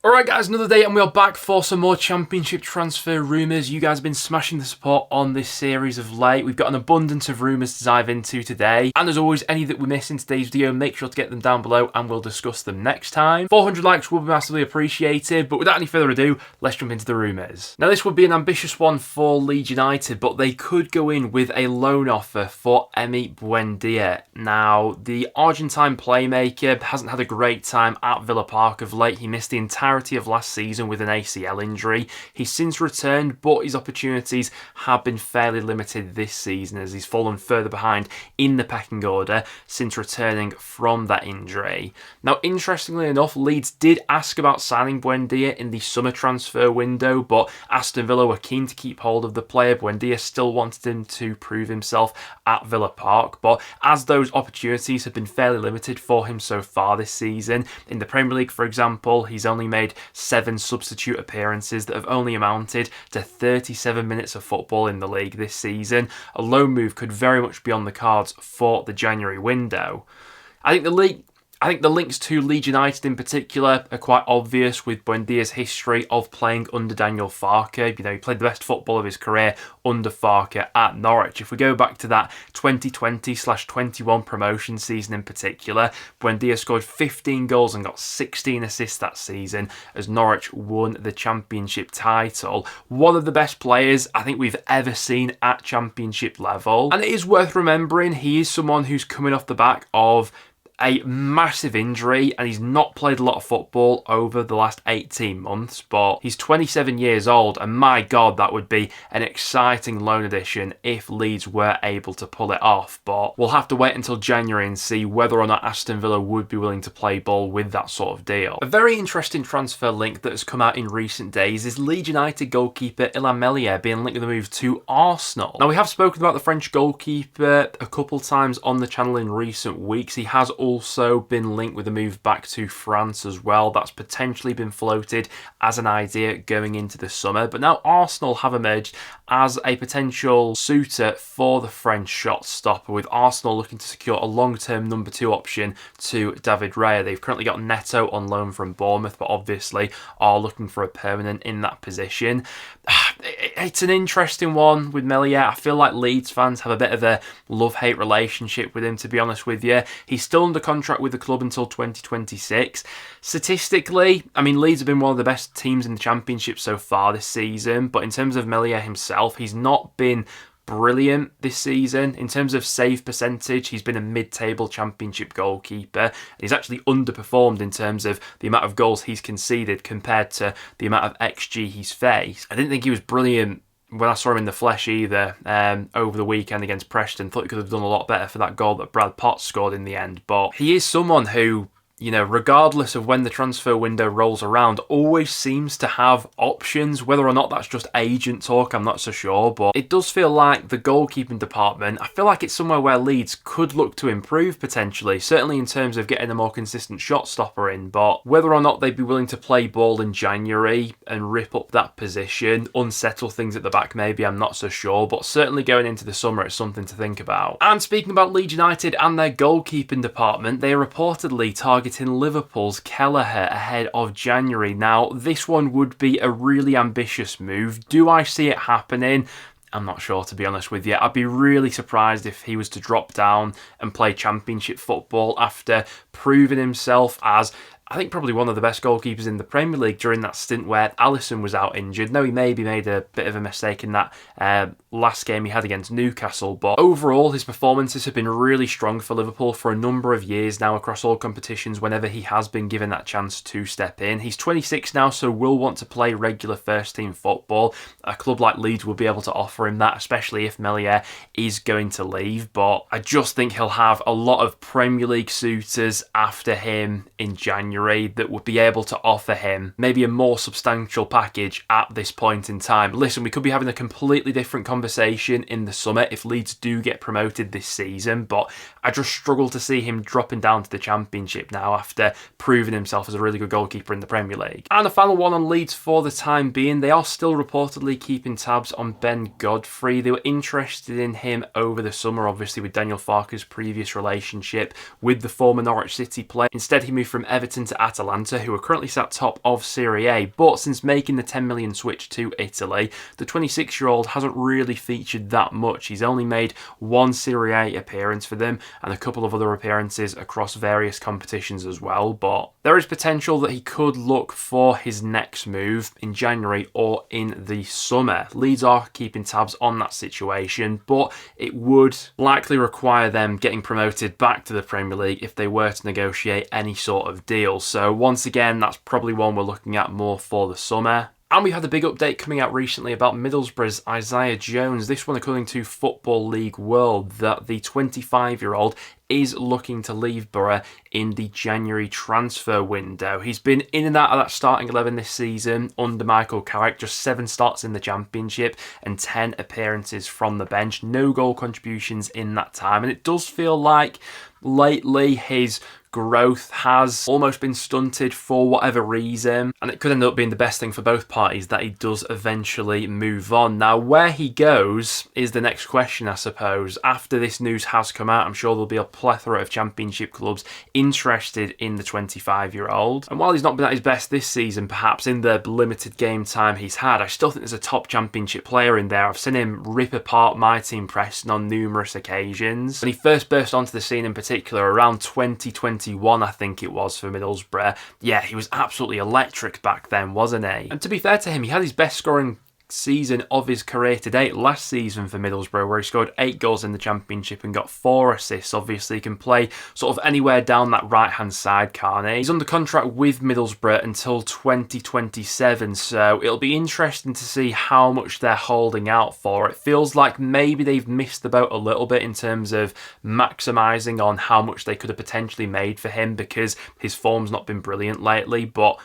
Alright guys, another day and we are back for some more Championship transfer rumours. You guys have been smashing the support on this series of late. We've got an abundance of rumours to dive into today. And as always, any that we miss in today's video, make sure to get them down below and we'll discuss them next time. 400 likes will be massively appreciated, but without any further ado, let's jump into the rumours. Now this would be an ambitious one for Leeds United, but they could go in with a loan offer for Buendia. Now, the Argentine playmaker hasn't had a great time at Villa Park of late. He missed the entirety of last season with an ACL injury. He's since returned, but his opportunities have been fairly limited this season as he's fallen further behind in the pecking order since returning from that injury. Now, interestingly enough, Leeds did ask about signing Buendia in the summer transfer window, but Aston Villa were keen to keep hold of the player. Buendia still wanted him to prove himself at Villa Park, but as those opportunities have been fairly limited for him so far this season, in the Premier League, for example, he's only made 7 substitute appearances that have only amounted to 37 minutes of football in the league this season. A loan move could very much be on the cards for the January window. I think the links to Leeds United in particular are quite obvious with Buendia's history of playing under Daniel Farke. You know, he played the best football of his career under Farke at Norwich. If we go back to that 2020/21 promotion season in particular, Buendia scored 15 goals and got 16 assists that season as Norwich won the Championship title. One of the best players I think we've ever seen at Championship level. And it is worth remembering he is someone who's coming off the back of a massive injury and he's not played a lot of football over the last 18 months, but he's 27 years old and my god, that would be an exciting loan addition if Leeds were able to pull it off. But we'll have to wait until January and see whether or not Aston Villa would be willing to play ball with that sort of deal. A very interesting transfer link that has come out in recent days is Leeds United goalkeeper Emiliano being linked with a move to Arsenal. Now, we have spoken about the French goalkeeper a couple times on the channel in recent weeks. He has also been linked with a move back to France as well. That's potentially been floated as an idea going into the summer, but now Arsenal have emerged as a potential suitor for the French shot stopper, with Arsenal looking to secure a long-term number 2 option to David Raya. They've currently got Neto on loan from Bournemouth, but obviously are looking for a permanent in that position. It's an interesting one with Meslier. I feel like Leeds fans have a bit of a love-hate relationship with him, to be honest with you. He's still under contract with the club until 2026. Statistically, I mean, Leeds have been one of the best teams in the Championship so far this season, but in terms of Meslier himself, he's not been brilliant this season. In terms of save percentage, he's been a mid-table Championship goalkeeper. He's actually underperformed in terms of the amount of goals he's conceded compared to the amount of XG he's faced. I didn't think he was brilliant when I saw him in the flesh either over the weekend against Preston. Thought he could have done a lot better for that goal that Brad Potts scored in the end. But he is someone who, you know, regardless of when the transfer window rolls around, always seems to have options. Whether or not that's just agent talk, I'm not so sure, but it does feel like the goalkeeping department, I feel like it's somewhere where Leeds could look to improve potentially, certainly in terms of getting a more consistent shot stopper in, but whether or not they'd be willing to play ball in January and rip up that position, unsettle things at the back maybe, I'm not so sure, but certainly going into the summer, it's something to think about. And speaking about Leeds United and their goalkeeping department, they are reportedly targeting Liverpool's Kelleher ahead of January. Now, this one would be a really ambitious move. Do I see it happening? I'm not sure, to be honest with you. I'd be really surprised if he was to drop down and play Championship football after proving himself as, I think, probably one of the best goalkeepers in the Premier League during that stint where Alisson was out injured. No, he maybe made a bit of a mistake in that last game he had against Newcastle, but overall his performances have been really strong for Liverpool for a number of years now across all competitions whenever he has been given that chance to step in. He's 26 now, so will want to play regular first team football. A club like Leeds will be able to offer him that, especially if Meslier is going to leave, but I just think he'll have a lot of Premier League suitors after him in January that would be able to offer him maybe a more substantial package at this point in time. Listen, we could be having a completely different conversation in the summer if Leeds do get promoted this season, but I just struggle to see him dropping down to the Championship now after proving himself as a really good goalkeeper in the Premier League. And the final one on Leeds for the time being, they are still reportedly keeping tabs on Ben Godfrey. They were interested in him over the summer, obviously with Daniel Farke's previous relationship with the former Norwich City player. Instead, he moved from Everton into Atalanta, who are currently sat top of Serie A, but since making the 10 million switch to Italy, the 26-year-old hasn't really featured that much. He's only made one Serie A appearance for them and a couple of other appearances across various competitions as well, but there is potential that he could look for his next move in January or in the summer. Leeds are keeping tabs on that situation, but it would likely require them getting promoted back to the Premier League if they were to negotiate any sort of deal. So once again, that's probably one we're looking at more for the summer. And we had a big update coming out recently about Middlesbrough's Isaiah Jones. This one according to Football League World, that the 25-year-old is looking to leave Borough in the January transfer window. He's been in and out of that starting 11 this season under Michael Carrick, just 7 starts in the Championship and 10 appearances from the bench. No goal contributions in that time, and it does feel like lately his growth has almost been stunted for whatever reason, and it could end up being the best thing for both parties that he does eventually move on. Now, where he goes is the next question, I suppose. After this news has come out, I'm sure there'll be a plethora of Championship clubs interested in the 25-year-old. And while he's not been at his best this season, perhaps in the limited game time he's had, I still think there's a top Championship player in there. I've seen him rip apart my team Preston on numerous occasions. When he first burst onto the scene in particular, around 2021, I think it was, for Middlesbrough, yeah, he was absolutely electric back then, wasn't he? And to be fair to him, he had his best scoring season of his career to date last season for Middlesbrough, where he scored 8 goals in the Championship and got 4 assists. Obviously, he can play sort of anywhere down that right-hand side, can't he? He's under contract with Middlesbrough until 2027, so it'll be interesting to see how much they're holding out for. It feels like maybe they've missed the boat a little bit in terms of maximising on how much they could have potentially made for him, because his form's not been brilliant lately, but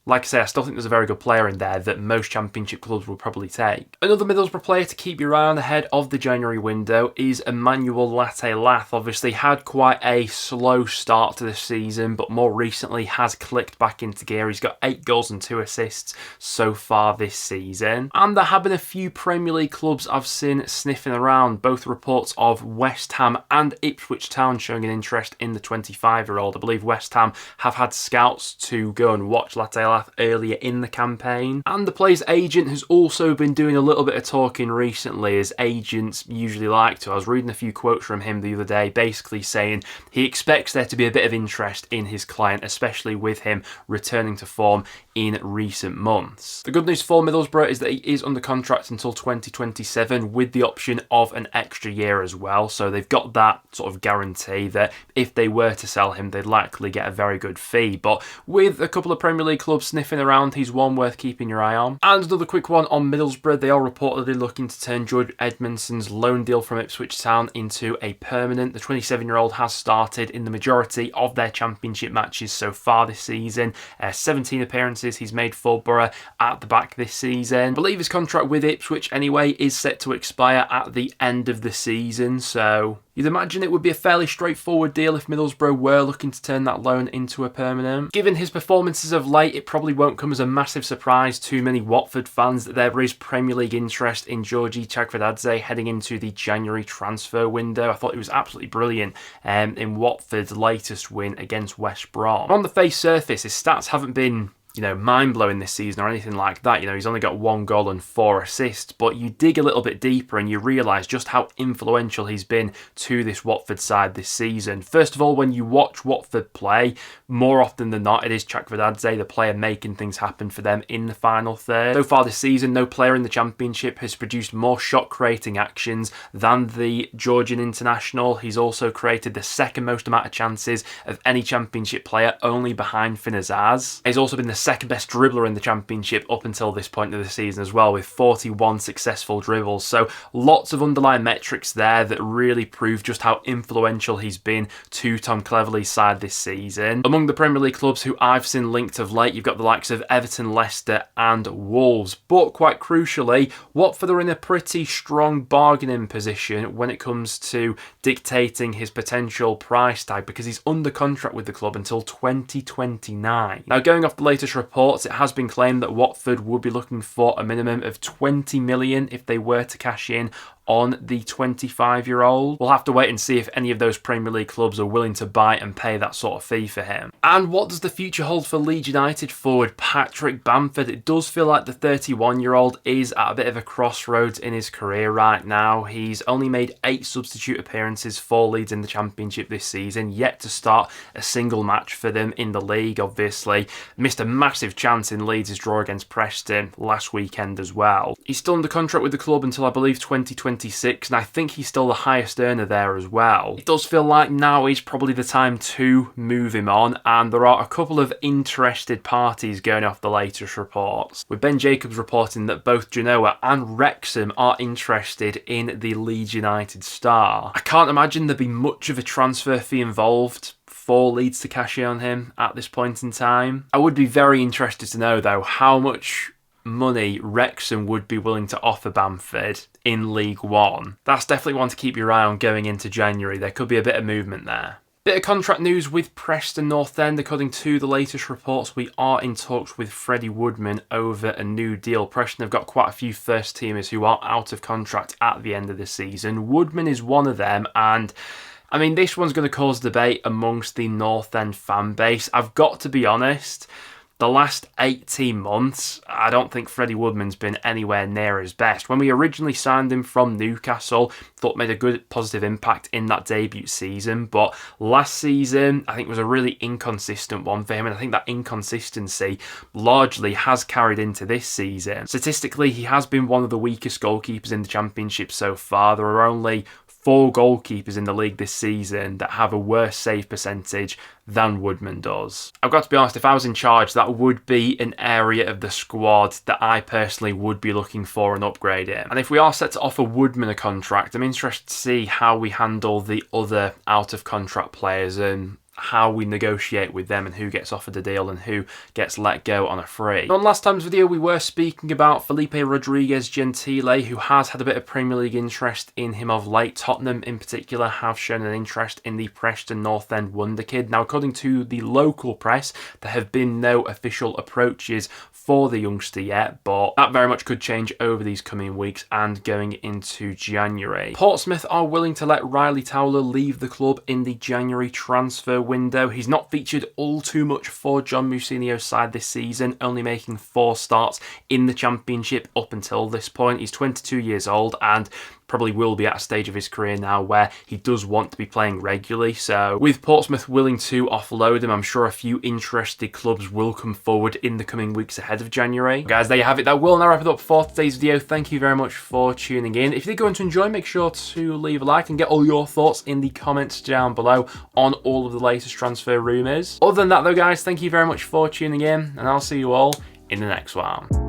like I say, I still think there's a very good player in there that most Championship clubs will probably take. Another Middlesbrough player to keep your eye on ahead of the January window is Emmanuel Latte-Lath. Obviously had quite a slow start to the season, but more recently has clicked back into gear. He's got 8 goals and 2 assists so far this season. And there have been a few Premier League clubs I've seen sniffing around, both reports of West Ham and Ipswich Town showing an interest in the 25-year-old. I believe West Ham have had scouts to go and watch Latte-Lath earlier in the campaign, and the player's agent has also been doing a little bit of talking recently, as agents usually like to. I was reading a few quotes from him the other day, basically saying he expects there to be a bit of interest in his client, especially with him returning to form in recent months. The good news for Middlesbrough is that he is under contract until 2027 with the option of an extra year as well, so they've got that sort of guarantee that if they were to sell him, they'd likely get a very good fee. But with a couple of Premier League clubs sniffing around, he's one worth keeping your eye on. And another quick one on Middlesbrough, they are reportedly looking to turn Georgi Edmundson's loan deal from Ipswich Town into a permanent. The 27-year-old has started in the majority of their Championship matches so far this season. 17 appearances he's made for Borough at the back this season. I believe his contract with Ipswich anyway is set to expire at the end of the season, so you'd imagine it would be a fairly straightforward deal if Middlesbrough were looking to turn that loan into a permanent. Given his performances of late, it probably won't come as a massive surprise to many Watford fans that there is Premier League interest in Georgi Chakvetadze heading into the January transfer window. I thought it was absolutely brilliant in Watford's latest win against West Brom. On the face surface, his stats haven't been mind-blowing this season or anything like that. He's only got 1 goal and 4 assists, but you dig a little bit deeper and you realise just how influential he's been to this Watford side this season. First of all, when you watch Watford play, more often than not, it is Chakvetadze, the player making things happen for them in the final third. So far this season, no player in the Championship has produced more shot-creating actions than the Georgian international. He's also created the second most amount of chances of any Championship player, only behind Finazaz. He's also been the second best dribbler in the Championship up until this point of the season as well, with 41 successful dribbles. So lots of underlying metrics there that really prove just how influential he's been to Tom Cleverley's side this season. Among the Premier League clubs who I've seen linked of late, you've got the likes of Everton, Leicester and Wolves. But quite crucially, Watford are in a pretty strong bargaining position when it comes to dictating his potential price tag, because he's under contract with the club until 2029. Now, going off the latest reports, it has been claimed that Watford would be looking for a minimum of 20 million if they were to cash in on the 25-year-old. We'll have to wait and see if any of those Premier League clubs are willing to buy and pay that sort of fee for him. And what does the future hold for Leeds United forward Patrick Bamford? It does feel like the 31-year-old is at a bit of a crossroads in his career right now. He's only made 8 substitute appearances for Leeds in the Championship this season, yet to start a single match for them in the league, obviously. Missed a massive chance in Leeds' draw against Preston last weekend as well. He's still under contract with the club until I believe 2026, and I think he's still the highest earner there as well. It does feel like now is probably the time to move him on, and there are a couple of interested parties going off the latest reports, with Ben Jacobs reporting that both Genoa and Wrexham are interested in the Leeds United star. I can't imagine there'd be much of a transfer fee involved for Leeds to cash in on him at this point in time. I would be very interested to know though how much money Wrexham would be willing to offer Bamford in League One. That's definitely one to keep your eye on going into January. There could be a bit of movement there. Bit of contract news with Preston North End. According to the latest reports, we are in talks with Freddie Woodman over a new deal. Preston have got quite a few first teamers who are out of contract at the end of the season. Woodman is one of them, and I mean, this one's going to cause debate amongst the North End fan base. I've got to be honest, the last 18 months, I don't think Freddie Woodman's been anywhere near his best. When we originally signed him from Newcastle, thought made a good positive impact in that debut season, but last season I think was a really inconsistent one for him, and I think that inconsistency largely has carried into this season. Statistically, he has been one of the weakest goalkeepers in the Championship so far. There are only 4 goalkeepers in the league this season that have a worse save percentage than Woodman does. I've got to be honest, if I was in charge, that would be an area of the squad that I personally would be looking for an upgrade in. And if we are set to offer Woodman a contract, I'm interested to see how we handle the other out-of-contract players and how we negotiate with them and who gets offered a deal and who gets let go on a free. On last time's video, we were speaking about Felipe Rodriguez Gentile, who has had a bit of Premier League interest in him of late. Tottenham in particular have shown an interest in the Preston North End wonder kid. Now, according to the local press, there have been no official approaches for the youngster yet, but that very much could change over these coming weeks and going into January. Portsmouth are willing to let Riley Towler leave the club in the January transfer window. He's not featured all too much for John Mousinho's side this season, only making 4 starts in the Championship up until this point. He's 22 years old and probably will be at a stage of his career now where he does want to be playing regularly. So with Portsmouth willing to offload him, I'm sure a few interested clubs will come forward in the coming weeks ahead of January. Guys, there you have it. That will now wrap it up for today's video. Thank you very much for tuning in. If you did go on to enjoy, make sure to leave a like and get all your thoughts in the comments down below on all of the latest transfer rumours. Other than that though, guys, thank you very much for tuning in, and I'll see you all in the next one.